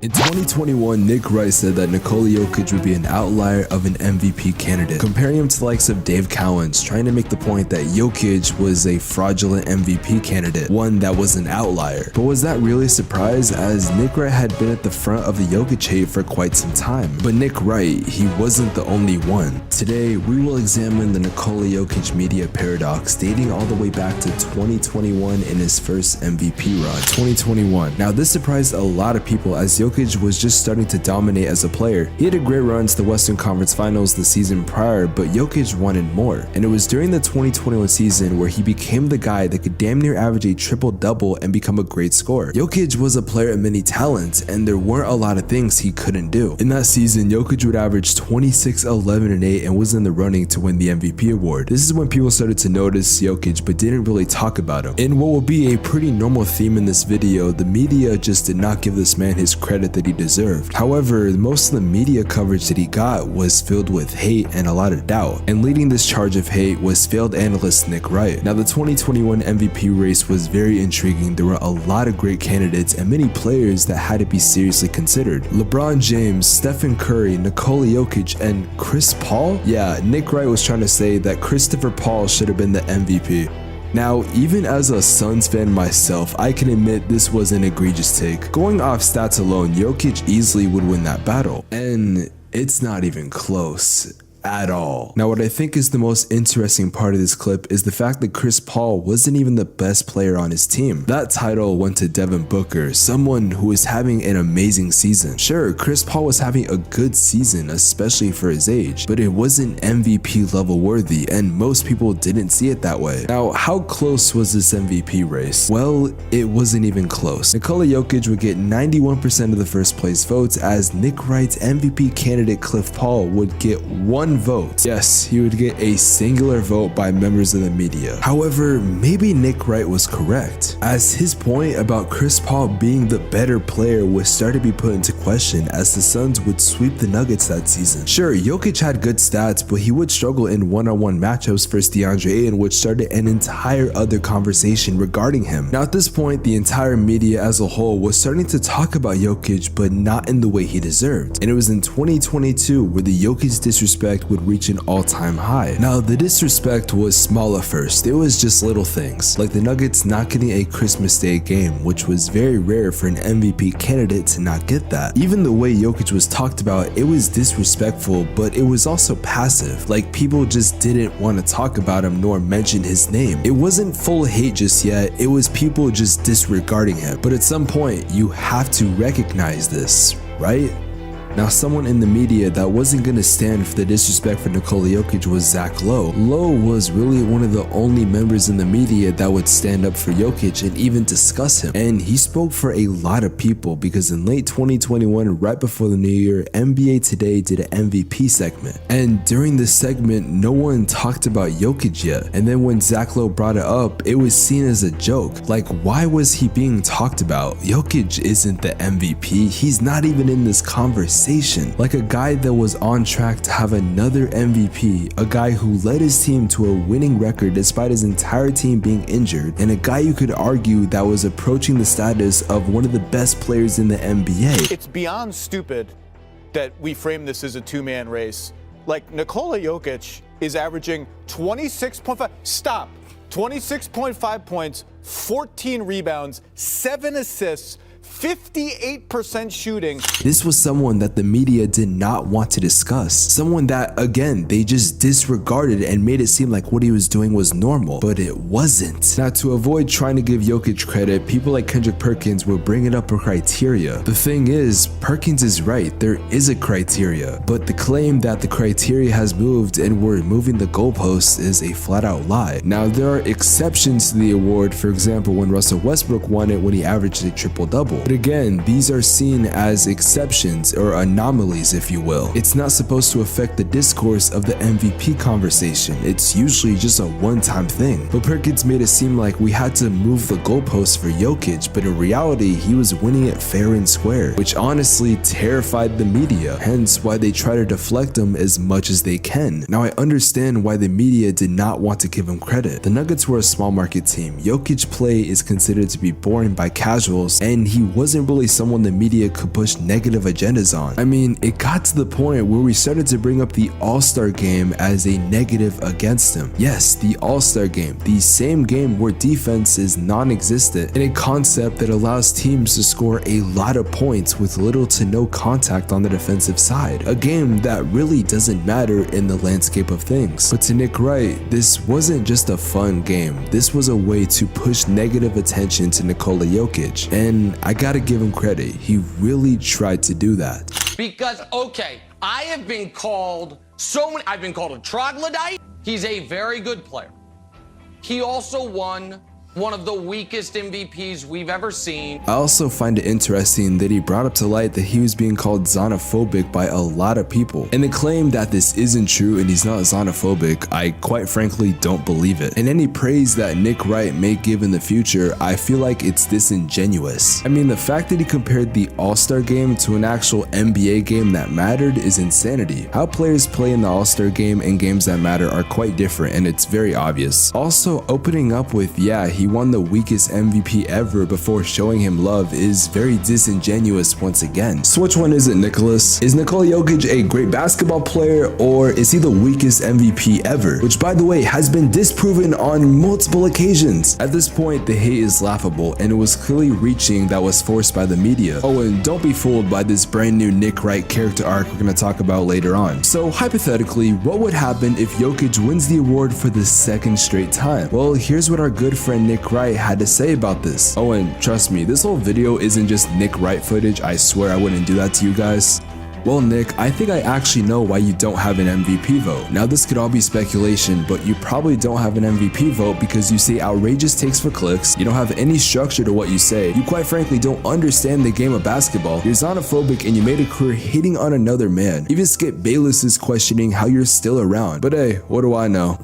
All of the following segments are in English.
In 2021, Nick Wright said that Nikola Jokic would be an outlier of an MVP candidate, comparing him to the likes of Dave Cowens, trying to make the point that Jokic was a fraudulent MVP candidate, one that was an outlier. But was that really a surprise, as Nick Wright had been at the front of the Jokic hate for quite some time? But Nick Wright, he wasn't the only one. Today, we will examine the Nikola Jokic media paradox dating all the way back to 2021 in his first MVP run. 2021. Now this surprised a lot of people, as Jokic was just starting to dominate as a player. He had a great run to the Western Conference Finals the season prior, but Jokic wanted more. And it was during the 2021 season where he became the guy that could damn near average a triple-double and become a great scorer. Jokic was a player of many talents, and there weren't a lot of things he couldn't do. In that season, Jokic would average 26, 11, and 8 and was in the running to win the MVP award. This is when people started to notice Jokic but didn't really talk about him. In what will be a pretty normal theme in this video, the media just did not give this man his credit that he deserved. However, most of the media coverage that he got was filled with hate and a lot of doubt, and leading this charge of hate was failed analyst Nick Wright. Now the 2021 MVP race was very intriguing. There were a lot of great candidates and many players that had to be seriously considered. LeBron James, Stephen Curry, Nikola Jokic, and Chris Paul? Yeah, Nick Wright was trying to say that Christopher Paul should have been the MVP. Now, even as a Suns fan myself, I can admit this was an egregious take. Going off stats alone, Jokic easily would win that battle. And it's not even close. At all. Now what I think is the most interesting part of this clip is the fact that Chris Paul wasn't even the best player on his team. That title went to Devin Booker, someone who is having an amazing season. Sure, Chris Paul was having a good season, especially for his age, but it wasn't MVP level worthy, and most people didn't see it that way. Now, how close was this MVP race? Well, it wasn't even close. Nikola Jokic would get 91% of the first place votes, as Nick Wright's MVP candidate Cliff Paul would get one vote. Yes, he would get a singular vote by members of the media. However, maybe Nick Wright was correct, as his point about Chris Paul being the better player was starting to be put into question as the Suns would sweep the Nuggets that season. Sure, Jokic had good stats, but he would struggle in one-on-one matchups versus DeAndre Ayton, which started an entire other conversation regarding him. Now at this point, the entire media as a whole was starting to talk about Jokic, but not in the way he deserved. And it was in 2022 where the Jokic disrespect would reach an all-time high. Now the disrespect was small at first. It was just little things, like the Nuggets not getting a Christmas Day game, which was very rare for an MVP candidate to not get that. Even the way Jokic was talked about, it was disrespectful, but it was also passive. Like people just didn't want to talk about him nor mention his name. It wasn't full hate just yet, it was people just disregarding him. But at some point, you have to recognize this, right? Now, someone in the media that wasn't going to stand for the disrespect for Nikola Jokic was Zach Lowe. Lowe was really one of the only members in the media that would stand up for Jokic and even discuss him. And he spoke for a lot of people, because in late 2021, right before the new year, NBA Today did an MVP segment. And during this segment, no one talked about Jokic yet. And then when Zach Lowe brought it up, it was seen as a joke. Like, why was he being talked about? Jokic isn't the MVP. He's not even in this conversation. Like a guy that was on track to have another MVP, a guy who led his team to a winning record despite his entire team being injured, and a guy you could argue that was approaching the status of one of the best players in the NBA. It's beyond stupid that we frame this as a two-man race. Like, Nikola Jokic is averaging 26.5 points, 14 rebounds, 7 assists, 58% shooting. This was someone that the media did not want to discuss. Someone that, again, they just disregarded and made it seem like what he was doing was normal, but it wasn't. Now, to avoid trying to give Jokic credit, people like Kendrick Perkins were bringing up a criteria. The thing is, Perkins is right, there is a criteria, but the claim that the criteria has moved and we're moving the goalposts is a flat-out lie. Now, there are exceptions to the award, for example, when Russell Westbrook won it when he averaged a triple-double. But again, these are seen as exceptions or anomalies, if you will. It's not supposed to affect the discourse of the MVP conversation. It's usually just a one-time thing. But Perkins made it seem like we had to move the goalposts for Jokic, but in reality, he was winning it fair and square, which honestly terrified the media, hence why they try to deflect him as much as they can. Now, I understand why the media did not want to give him credit. The Nuggets were a small market team. Jokic play is considered to be boring by casuals, and he he wasn't really someone the media could push negative agendas on. I mean, it got to the point where we started to bring up the All-Star game as a negative against him. Yes, the All-Star game, the same game where defense is non-existent, and a concept that allows teams to score a lot of points with little to no contact on the defensive side. A game that really doesn't matter in the landscape of things. But to Nick Wright, this wasn't just a fun game. This was a way to push negative attention to Nikola Jokic, and I gotta give him credit. He really tried to do that. Because, okay, I have been called I've been called a troglodyte. He's a very good player. He also won one of the weakest MVPs we've ever seen. I also find it interesting that he brought up to light that he was being called xenophobic by a lot of people. And the claim that this isn't true and he's not xenophobic, I quite frankly don't believe it. And any praise that Nick Wright may give in the future, I feel like it's disingenuous. I mean, the fact that he compared the All-Star game to an actual NBA game that mattered is insanity. How players play in the All-Star game and games that matter are quite different, and it's very obvious. Also, opening up with, yeah, he won the weakest MVP ever before showing him love is very disingenuous once again. So which one is it, Nicholas? Is Nikola Jokic a great basketball player, or is he the weakest MVP ever? Which, by the way, has been disproven on multiple occasions. At this point, the hate is laughable, and it was clearly reaching that was forced by the media. Oh, and don't be fooled by this brand new Nick Wright character arc we're gonna talk about later on. So hypothetically, what would happen if Jokic wins the award for the second straight time? Well, here's what our good friend Nick Wright had to say about this. Oh, and trust me, this whole video isn't just Nick Wright footage. I swear I wouldn't do that to you guys. Well, Nick, I think I actually know why you don't have an MVP vote. Now, this could all be speculation, but you probably don't have an MVP vote because you say outrageous takes for clicks, you don't have any structure to what you say, you quite frankly don't understand the game of basketball, you're xenophobic, and you made a career hitting on another man. Even Skip Bayless is questioning how you're still around. But hey, what do I know?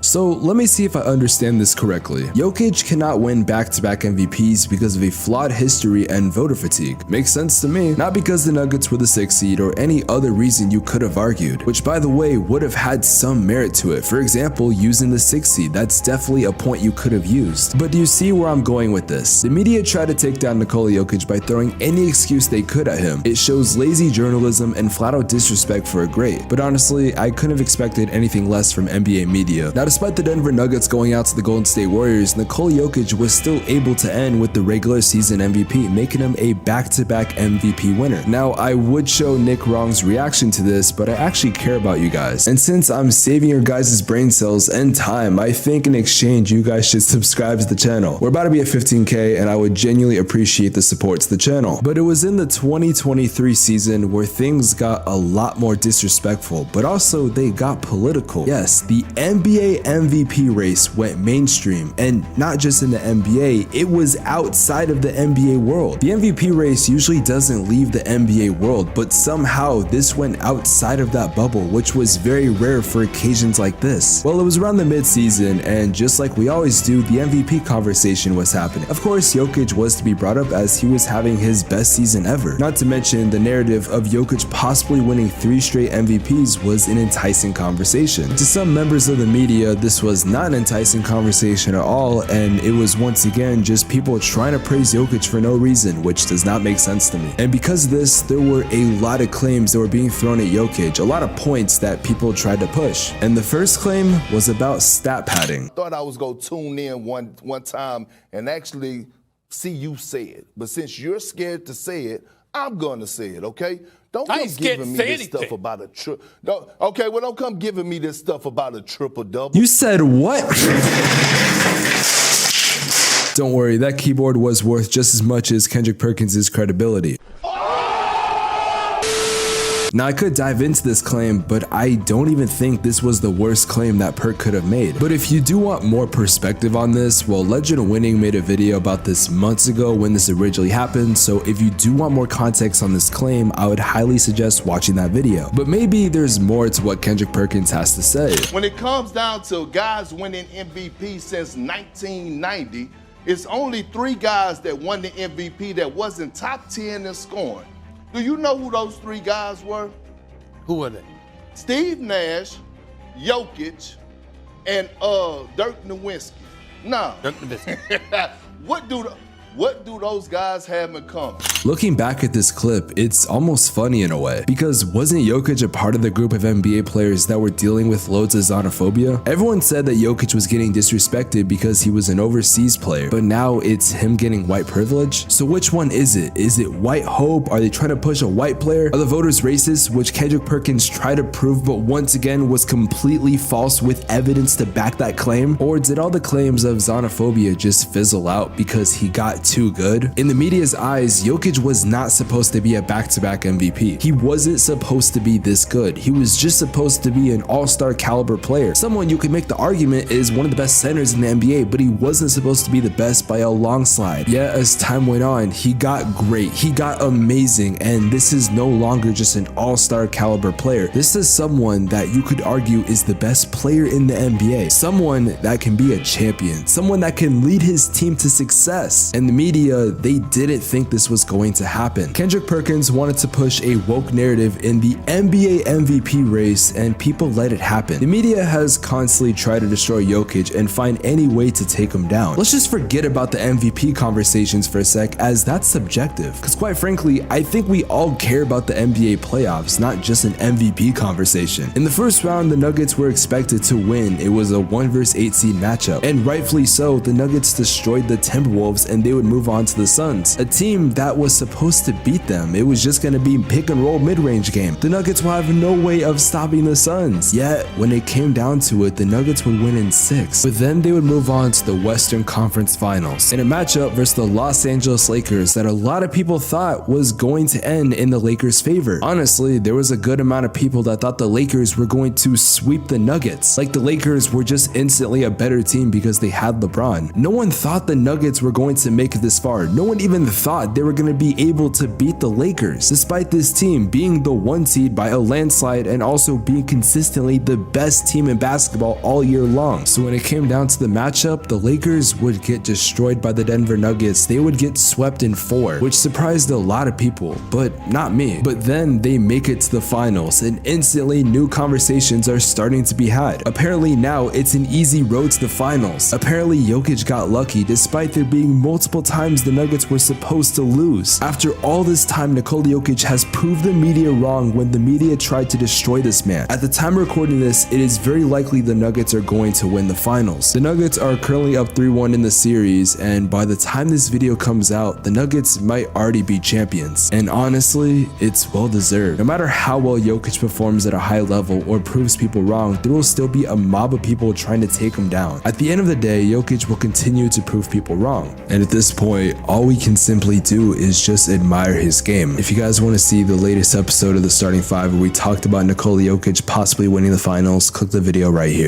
So let me see if I understand this correctly. Jokic cannot win back-to-back MVPs because of a flawed history and voter fatigue. Makes sense to me. Not because the Nuggets were the 6th seed or any other reason you could have argued, which by the way would have had some merit to it. For example, using the 6th seed, that's definitely a point you could have used. But do you see where I'm going with this? The media tried to take down Nikola Jokic by throwing any excuse they could at him. It shows lazy journalism and flat-out disrespect for a great. But honestly, I couldn't have expected anything less from NBA media. Now, despite the Denver Nuggets going out to the Golden State Warriors, Nikola Jokic was still able to end with the regular season MVP, making him a back-to-back MVP winner. Now, I would show Nick Wrong's reaction to this, but I actually care about you guys. And since I'm saving your guys' brain cells and time, I think in exchange, you guys should subscribe to the channel. We're about to be at 15K, and I would genuinely appreciate the support to the channel. But it was in the 2023 season where things got a lot more disrespectful, but also they got political. Yes, the NBA MVP race went mainstream, and not just in the NBA, it was outside of the NBA world. The MVP race usually doesn't leave the NBA world, but somehow this went outside of that bubble, which was very rare for occasions like this. Well, it was around the mid-season, and just like we always do, the MVP conversation was happening. Of course, Jokic was to be brought up as he was having his best season ever. Not to mention, the narrative of Jokic possibly winning 3 straight MVPs was an enticing conversation. To some members of the media, this was not an enticing conversation at all, and it was once again just people trying to praise Jokic for no reason, which does not make sense to me. And because of this, there were a lot of claims that were being thrown at Jokic, a lot of points that people tried to push. And the first claim was about stat padding. Thought I was gonna tune in one time and actually see you say it, but since you're scared to say it, I'm gonna say it, okay? Don't come giving me this stuff about a triple. Okay, well, don't come giving me this stuff about a triple-double. You said what? Don't worry, that keyboard was worth just as much as Kendrick Perkins' credibility. Now, I could dive into this claim, but I don't even think this was the worst claim that Perk could have made. But if you do want more perspective on this, well, Legend Winning made a video about this months ago when this originally happened, so if you do want more context on this claim, I would highly suggest watching that video. But maybe there's more to what Kendrick Perkins has to say. When it comes down to guys winning MVP since 1990, it's only 3 guys that won the MVP that wasn't top 10 in scoring. Do you know who those 3 guys were? Who were they? Steve Nash, Jokic, and Dirk Nowitzki. Nah. Dirk Nowitzki. What do those guys have in common? Looking back at this clip, it's almost funny in a way, because wasn't Jokic a part of the group of NBA players that were dealing with loads of xenophobia? Everyone said that Jokic was getting disrespected because he was an overseas player, but now it's him getting white privilege? So which one is it? Is it white hope? Are they trying to push a white player? Are the voters racist, which Kendrick Perkins tried to prove but once again was completely false with evidence to back that claim? Or did all the claims of xenophobia just fizzle out because he got too good? In the media's eyes, Jokic was not supposed to be a back-to-back MVP. He wasn't supposed to be this good. He was just supposed to be an all-star caliber player. Someone you could make the argument is one of the best centers in the NBA, but he wasn't supposed to be the best by a long slide. Yet as time went on, he got great. He got amazing, and this is no longer just an all-star caliber player. This is someone that you could argue is the best player in the NBA. Someone that can be a champion. Someone that can lead his team to success. And the media, they didn't think this was going to happen. Kendrick Perkins wanted to push a woke narrative in the NBA MVP race, and people let it happen. The media has constantly tried to destroy Jokic and find any way to take him down. Let's just forget about the MVP conversations for a sec, as that's subjective. Because quite frankly, I think we all care about the NBA playoffs, not just an MVP conversation. In the first round, the Nuggets were expected to win. It was a 1 vs 8 seed matchup, and rightfully so. The Nuggets destroyed the Timberwolves and they would move on to the Suns, a team that was supposed to beat them. It was just going to be pick and roll mid-range game. The Nuggets will have no way of stopping the Suns. Yet when it came down to it, the Nuggets would win in 6, but then they would move on to the Western Conference Finals in a matchup versus the Los Angeles Lakers that a lot of people thought was going to end in the Lakers' favor. Honestly, there was a good amount of people that thought the Lakers were going to sweep the Nuggets. Like the Lakers were just instantly a better team because they had LeBron. No one thought the Nuggets were going to make it this far. No one even thought they were going to be able to beat the Lakers, despite this team being the 1 seed by a landslide and also being consistently the best team in basketball all year long. So when it came down to the matchup, the Lakers would get destroyed by the Denver Nuggets. They would get swept in 4, which surprised a lot of people, but not me. But then they make it to the finals, and instantly new conversations are starting to be had. Apparently now it's an easy road to the finals. Apparently Jokic got lucky, despite there being multiple times the Nuggets were supposed to lose. After all this time, Nikola Jokic has proved the media wrong when the media tried to destroy this man. At the time of recording this, it is very likely the Nuggets are going to win the finals. The Nuggets are currently up 3-1 in the series, and by the time this video comes out, the Nuggets might already be champions. And honestly, it's well deserved. No matter how well Jokic performs at a high level or proves people wrong, there will still be a mob of people trying to take him down. At the end of the day, Jokic will continue to prove people wrong. And at this point, all we can simply do is just admire his game. If you guys want to see the latest episode of the Starting 5 where we talked about Nikola Jokic possibly winning the finals, click the video right here.